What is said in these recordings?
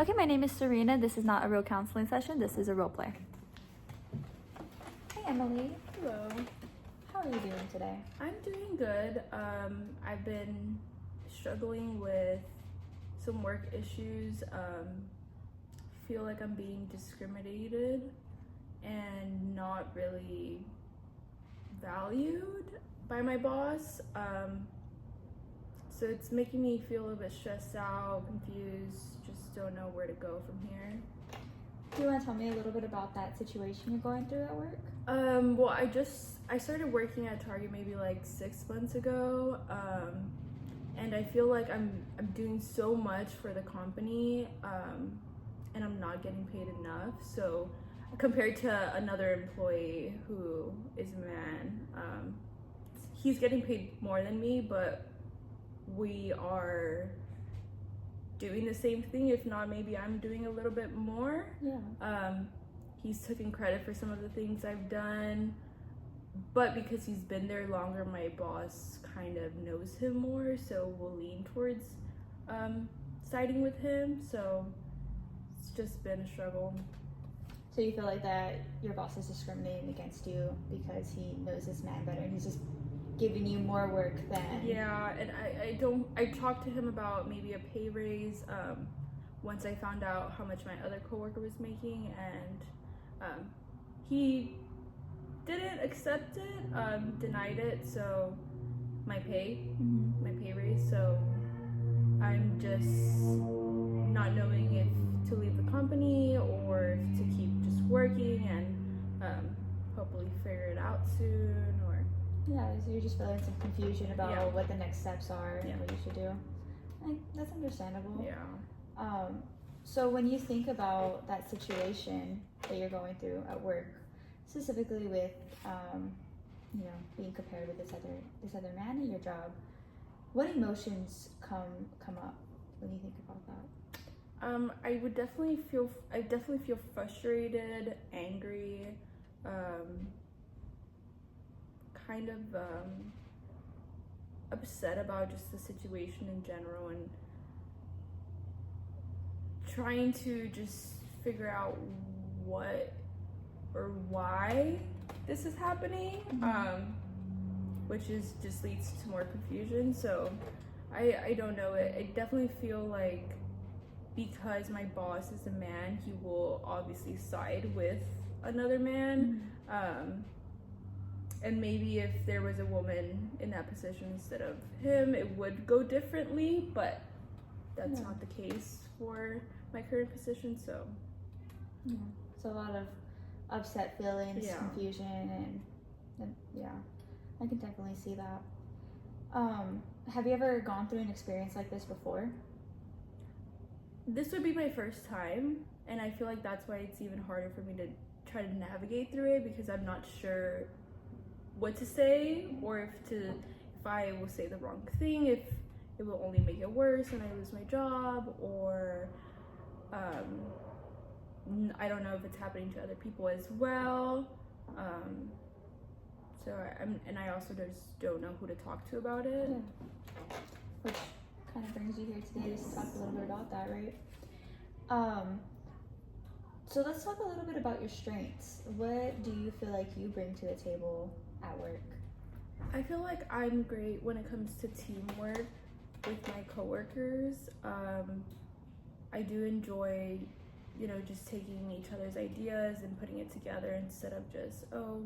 Okay, my name is Serena. This is not a real counseling session. This is a role play. Hey, Emily. Hello. How are you doing today? I'm doing good. I've been struggling with some work issues. Feel like I'm being discriminated and not really valued by my boss. So it's making me feel a bit stressed out, confused, just don't know where to go from here. Do you want to tell me a little bit about that situation you're going through at work? Well, I started working at Target maybe like 6 months ago, and I feel like I'm doing so much for the company, and I'm not getting paid enough. So compared to another employee who is a man, he's getting paid more than me, but we are doing the same thing. If not, maybe I'm doing a little bit more. Yeah. He's taking credit for some of the things I've done, but because he's been there longer, my boss kind of knows him more, so we'll lean towards siding with him. So it's just been a struggle. So you feel like that your boss is discriminating against you because he knows this man better and he's just giving you more work than... Yeah, and I talked to him about maybe a pay raise once I found out how much my other coworker was making, and he didn't accept it, denied it, so my pay raise. So I'm just not knowing if to leave the company or if to keep just working and hopefully figure it out soon. Or Yeah, so you're just feeling some confusion about Yeah. what the next steps are and Yeah. what you should do. That's understandable. yeah. So when you think about that situation that you're going through at work, specifically with, being compared with this other man in your job, what emotions come up when you think about that? I definitely feel frustrated, angry, kind of upset about just the situation in general, and trying to just figure out what or why this is happening, which is just leads to more confusion. So I don't know, I definitely feel like because my boss is a man, he will obviously side with another man. And maybe if there was a woman in that position instead of him, it would go differently, but that's not the case for my current position. So So a lot of upset feelings, Yeah. confusion, and yeah, I can definitely see that. Have you ever gone through an experience like this before? this would be my first time, and I feel like that's why it's even harder for me to try to navigate through it, because I'm not sure what to say, or if I will say the wrong thing, if it will only make it worse and I lose my job, or I don't know if it's happening to other people as well. So I also just don't know who to talk to about it. Yeah. Which kind of brings you here today to talk a little bit about that, right? So let's talk a little bit about your strengths. What do you feel like you bring to the table at work? I feel like I'm great when it comes to teamwork with my coworkers. I do enjoy, just taking each other's ideas and putting it together instead of just, oh,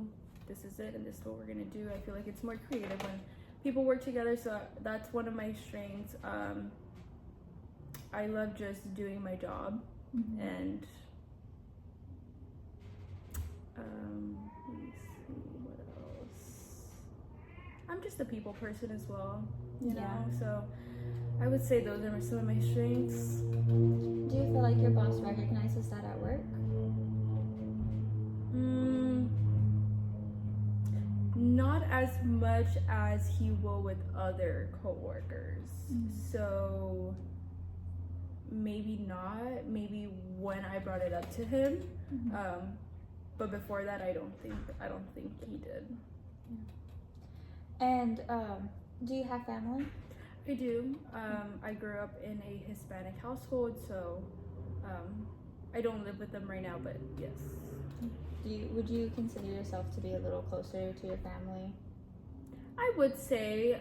this is it and this is what we're gonna do. I feel like it's more creative when people work together, so that's one of my strengths. I love just doing my job, and let me see what else. I'm just a people person as well, you know, so I would say those are some of my strengths. Do you feel like your boss recognizes that at work? Not as much as he will with other coworkers. So maybe not. Maybe when I brought it up to him, but before that, I don't think he did. And do you have family? I do. I grew up in a Hispanic household, so I don't live with them right now, but yes. Would you consider yourself to be a little closer to your family? I would say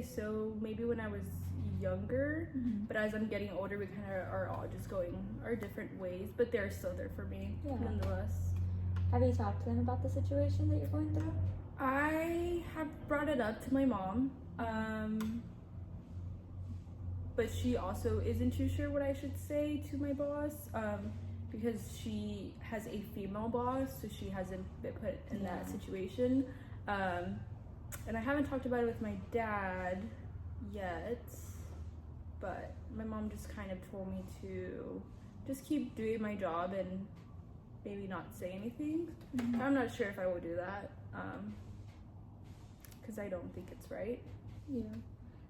so. Maybe when I was younger, but as I'm getting older, we kind of are all just going our different ways. But they're still there for me, nonetheless. Have you talked to them about the situation that you're going through? I have brought it up to my mom, but she also isn't too sure what I should say to my boss, because she has a female boss, so she hasn't been put in that situation. And I haven't talked about it with my dad yet, but my mom just kind of told me to just keep doing my job and maybe not say anything. I'm not sure if I will do that, because I don't think it's right. Yeah.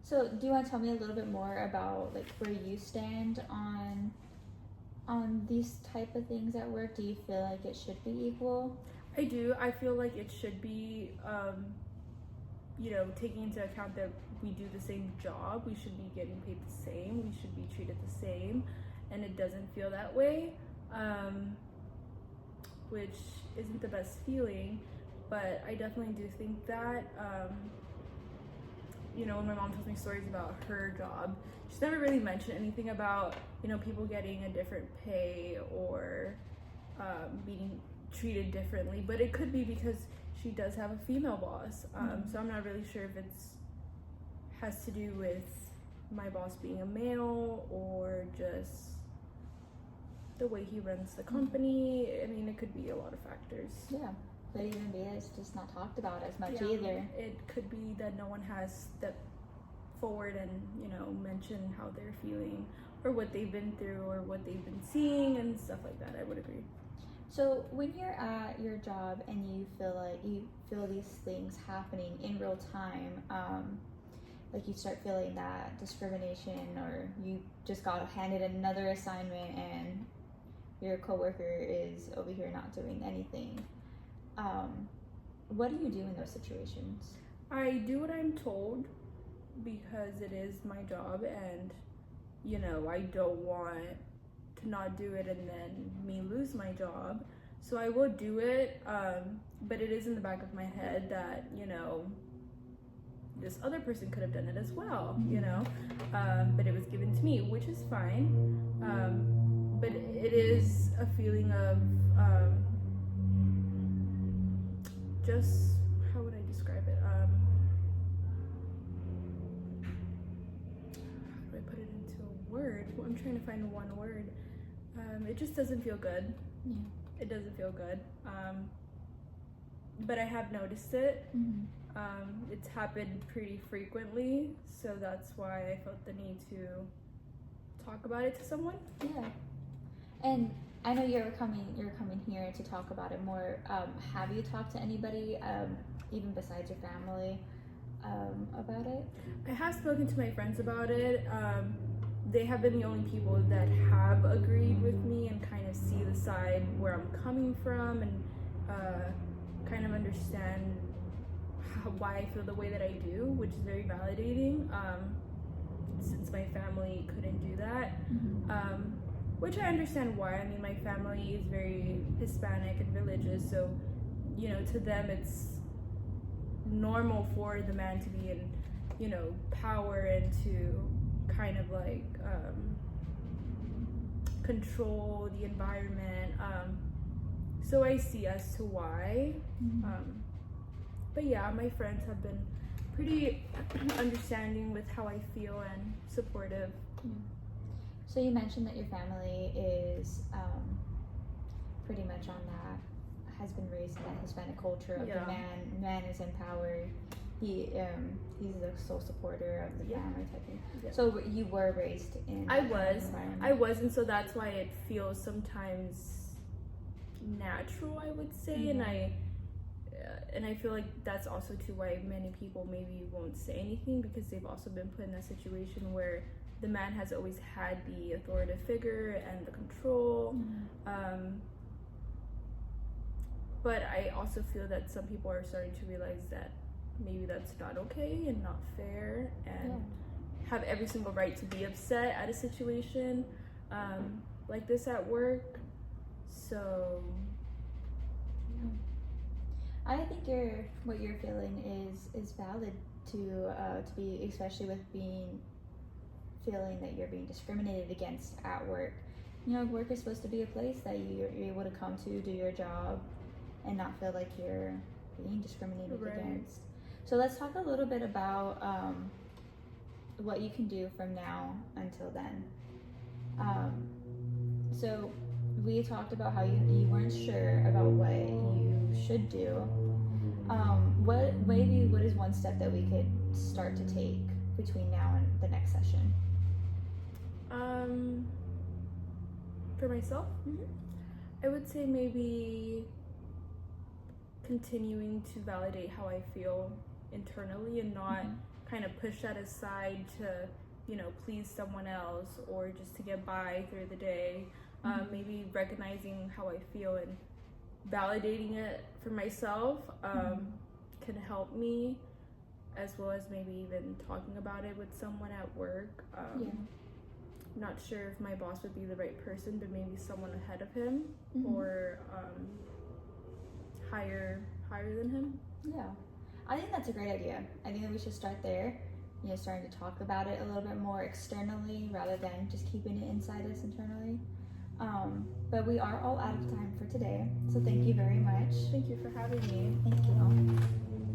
So do you want to tell me a little bit more about like where you stand on these type of things at work? Do you feel like it should be equal? I do. I feel like it should be, taking into account that we do the same job. We should be getting paid the same. We should be treated the same. And it doesn't feel that way, which isn't the best feeling. But I definitely do think that, when my mom tells me stories about her job, she's never really mentioned anything about, people getting a different pay or being treated differently, but it could be because she does have a female boss. So I'm not really sure if has to do with my boss being a male or just the way he runs the company. I mean, it could be a lot of factors. Yeah, but even be it's just not talked about as much either. It could be that no one has stepped forward and mentioned how they're feeling or what they've been through or what they've been seeing and stuff like that. I would agree. So when you're at your job and you feel these things happening in real time, like you start feeling that discrimination, or you just got handed another assignment and your coworker is over here not doing anything, what do you do in those situations? I do what I'm told because it is my job, and I don't want to not do it and then me lose my job. So I will do it, but it is in the back of my head that this other person could have done it as well, but it was given to me, which is fine, but it is a feeling of just, how would I describe it, how do I put it into a word? Well, I'm trying to find one word. It just doesn't feel good. Yeah. It doesn't feel good. But I have noticed it. It's happened pretty frequently, so that's why I felt the need to talk about it to someone. Yeah. And I know you're coming here to talk about it more. Have you talked to anybody, even besides your family, about it? I have spoken to my friends about it. They have been the only people that have agreed with me and kind of see the side where I'm coming from and kind of understand why I feel the way that I do, which is very validating, since my family couldn't do that, which I understand why. I mean, my family is very Hispanic and religious, so to them it's normal for the man to be in power and to kind of like control the environment, so I see as to why. But yeah, my friends have been pretty understanding with how I feel and supportive. So you mentioned that your family is pretty much on that, has been raised in that Hispanic culture of the man is in power. He's the sole supporter of the family type thing. So you were raised in that environment. I was, and so that's why it feels sometimes natural, I would say, and I feel like that's also too why many people maybe won't say anything, because they've also been put in a situation where the man has always had the authoritative figure and the control. But I also feel that some people are starting to realize that maybe that's not okay and not fair, and have every single right to be upset at a situation. like this at work. So I think what you're feeling is valid to be, especially with feeling that you're being discriminated against at work. You know, work is supposed to be a place that you're able to come to, do your job, and not feel like you're being discriminated Right. against. So let's talk a little bit about what you can do from now until then. So we talked about how you weren't sure about what you should do. What is one step that we could start to take between now and the next session? for myself, I would say maybe continuing to validate how I feel internally and not kind of push that aside to, you know, please someone else or just to get by through the day. Maybe recognizing how I feel and validating it for myself can help me, as well as maybe even talking about it with someone at work. Not sure if my boss would be the right person, but maybe someone ahead of him or higher than him. Yeah, I think that's a great idea. I think that we should start there. You know, starting to talk about it a little bit more externally rather than just keeping it inside us internally. But we are all out of time for today, so thank you very much. Thank you for having me. Thank you.